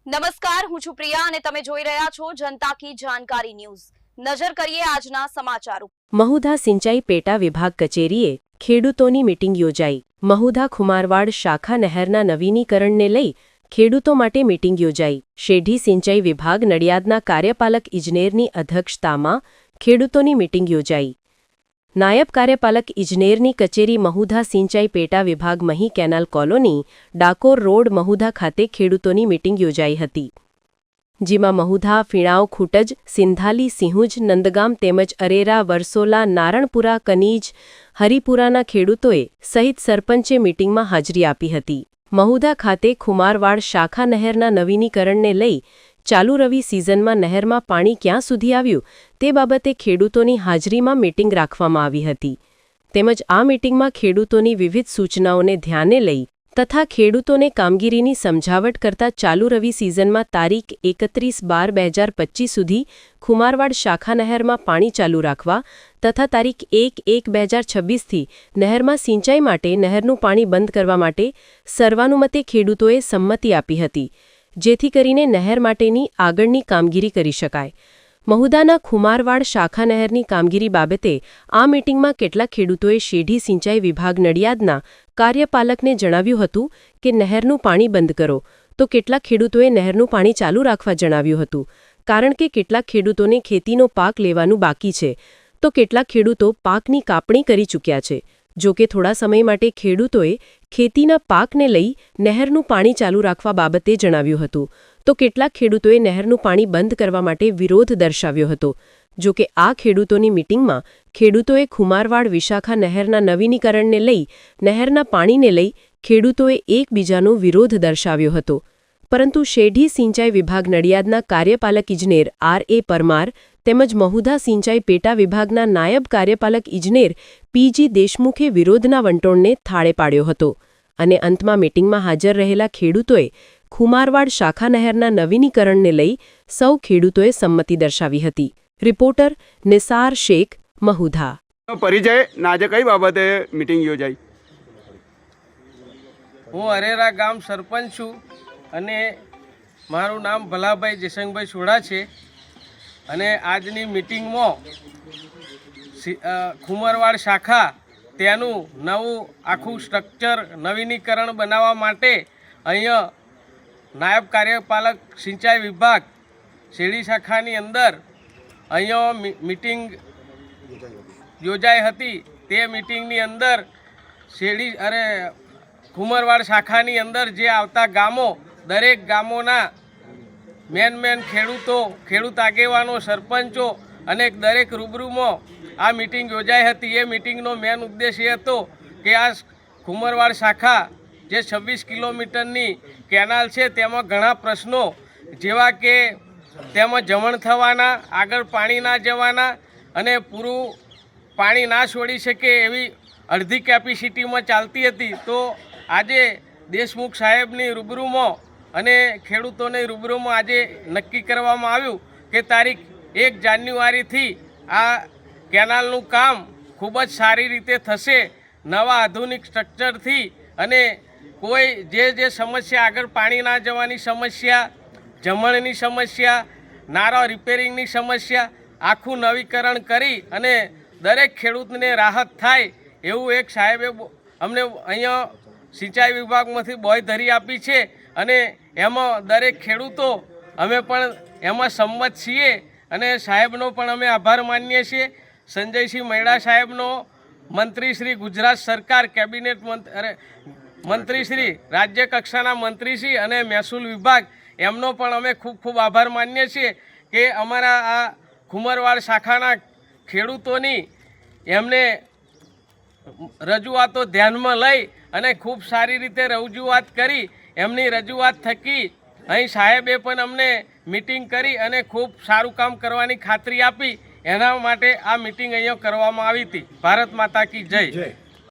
નમસ્કાર, હું છું પ્રિયા અને તમે જોઈ રહ્યા છો જનતા કી જાણકારી ન્યૂઝ। નજર કરીએ આજના સમાચારો। મહુધા સિંચાઈ પેટા વિભાગ કચેરીએ ખેડૂતોની મીટિંગ યોજાઈ। મહુધા ખુમારવાડ શાખા નહેરના નવીનીકરણને લઈ ખેડૂતો માટે મીટિંગ યોજાઈ। શેઢી સિંચાઈ વિભાગ નડિયાદના કાર્યપાલક ઇજનેરની અધ્યક્ષતામાં ખેડૂતોની મીટિંગ યોજાઈ। નાયબ કાર્યપાલક ઇજનેરની કચેરી મહુધા સિંચાઈ પેટા વિભાગ Mahi canal colony Dakor road Mahudha ખાતે ખેડૂતોની મીટિંગ યોજાઈ હતી, જેમાં મહુધા, ફીણાવ, ખૂટજ, સિંધાલી, સિંહુજ, નંદગામ તેમજ અરેરા, વરસોલા, નારણપુરા, કનીજ, હરિપુરાના ખેડૂતોએ સહિત સરપંચે મીટિંગમાં હાજરી આપી હતી। મહુધા ખાતે ખુમારવાડ શાખા નહેરના નવીનીકરણને લઈ ચાલુ રવિ સિઝનમાં નહેરમાં પાણી ક્યાં સુધી આવ્યું તે બાબતે ખેડૂતોની હાજરીમાં મીટિંગ રાખવામાં આવી હતી, તેમજ આ મીટિંગમાં ખેડૂતોની વિવિધ સૂચનાઓને ધ્યાને લઈ તથા ખેડૂતોને કામગીરીની સમજાવટ કરતા ચાલુ રવિ સિઝનમાં તારીખ 31/12/2025 સુધી ખુમારવાડ શાખા નહેરમાં પાણી ચાલુ રાખવા તથા તારીખ 1/1/2026થી નહેરમાં સિંચાઈ માટે નહેરનું પાણી બંધ કરવા માટે સર્વાનુમતે ખેડૂતોએ સંમતિ આપી હતી, જેથી કરીને નહેર માટેની આગળની કામગીરી કરી શકાય। મહુધાના ખુમારવાડ શાખા નહેરની કામગીરી બાબતે આ મીટિંગમાં કેટલાક ખેડૂતોએ શેઢી સિંચાઈ વિભાગ નડિયાદના કાર્યપાલકને જણાવ્યું હતું કે નહેરનું પાણી બંધ કરો, તો કેટલાક ખેડૂતોએ નહેરનું પાણી ચાલુ રાખવા જણાવ્યું હતું, કારણ કે કેટલાક ખેડૂતોને ખેતીનો પાક લેવાનું બાકી છે, તો કેટલાક ખેડૂતો પાકની કાપણી કરી ચૂક્યા છે। જો કે થોડા સમય માટે ખેડૂતોએ ખેતીના પાકને લઈ નહેરનું પાણી ચાલુ રાખવા બાબતે જણાવ્યું હતું, તો કેટલાક ખેડૂતોએ નહેરનું પાણી બંધ કરવા માટે વિરોધ દર્શાવ્યો હતો। જો કે આ ખેડૂતોની મીટિંગમાં ખેડૂતોએ ખુમારવાડ વિશાખા નહેરના નવીનીકરણને લઈ નહેરના પાણીને લઈ ખેડૂતોએ એકબીજાનો વિરોધ દર્શાવ્યો હતો, પરંતુ શેઢી સિંચાઈ વિભાગ નડિયાદના કાર્યપાલક ઇજનેર R.A. પરમાર તેમજ મહુધા સિંચાઈ પેટા વિભાગના નાયબ કાર્યપાલક ઇજનેર P.G. દેશમુખે વિરોધના વંટોળને થાળે પાડ્યો હતો અને અંતમાં મીટિંગમાં હાજર રહેલા ખેડૂતોએ ખુમારવાડ શાખા નહેરના નવીનીકરણને લઈ સૌ ખેડૂતોએ સંમતિ દર્શાવી હતી। રિપોર્ટર નિસાર શેખ, મહુધા। પરિચય આજે કઈ બાબતે મીટિંગ યોજાઈ? હું અરેરા ગામ સરપંચ છું અને મારું નામ ભલાભાઈ જયશંકભાઈ સોડા છે અને આજની મીટિંગમાં ખુમારવાડ શાખા તેનું નવું આખું સ્ટ્રક્ચર નવીનીકરણ બનાવવા માટે અહીંયા નાયબ કાર્યપાલક સિંચાઈ વિભાગ શેઢી શાખાની અંદર અહીંયા મીટિંગ યોજાઈ હતી। તે મીટિંગની અંદર ખુમારવાડ શાખાની અંદર જે આવતા ગામો, દરેક ગામોના મેન ખેડૂતો, ખેડૂત આગેવાનો, સરપંચો અને દરેક રૂબરૂમાં આ મીટિંગ યોજાઈ હતી। એ મીટિંગનો મેન ઉદ્દેશ એ હતો કે આ ખુમારવાડ શાખા જે 26 કિલોમીટરની કેનાલ છે તેમાં ઘણા પ્રશ્નો, જેવા કે તેમાં જમણ થવાના, આગળ પાણી ના જવાના અને પૂરું પાણી ના છોડી શકે એવી અડધી કેપેસિટીમાં ચાલતી હતી। તો આજે દેશમુખ સાહેબની રૂબરૂમાં અને ખેડૂતોની રૂબરૂમાં આજે નક્કી કરવામાં આવ્યું કે તારીખ 1 જાન્યુઆરીથી આ કેનાલનું કામ ખૂબ જ સારી રીતે થશે, નવા આધુનિક સ્ટ્રક્ચરથી, અને કોઈ જે સમસ્યા આગળ પાણી ના જવાની સમસ્યા, જમણની સમસ્યા, નારા રિપેરિંગની સમસ્યા, આખું નવીકરણ કરી અને દરેક ખેડૂતને રાહત થાય એવું એક સાહેબે અમને અહીંયા સિંચાઈ વિભાગમાંથી બાંયધરી આપી છે અને એમાં દરેક ખેડૂતો અમે પણ એમાં સંમત છીએ અને સાહેબનો પણ અમે આભાર માનીએ છીએ। સંજયસિંહ મૈડા સાહેબનો, મંત્રીશ્રી, ગુજરાત સરકાર કેબિનેટ મંત્રીશ્રી, રાજ્ય કક્ષાના મંત્રીશ્રી અને મહેસૂલ વિભાગ, એમનો પણ અમે ખૂબ આભાર માનીએ છીએ કે અમારા આ ખુમારવાડ શાખાના ખેડૂતોની એમને રજૂઆતો ધ્યાનમાં લઈ અને ખૂબ સારી રીતે રજૂઆત કરી। એમની રજૂઆત થકી અહીં સાહેબે પણ અમને મીટિંગ કરી અને ખૂબ સારું કામ કરવાની ખાતરી આપી। એના માટે આ મીટિંગ અહીંયા કરવામાં આવી હતી। ભારત માતા કી જય।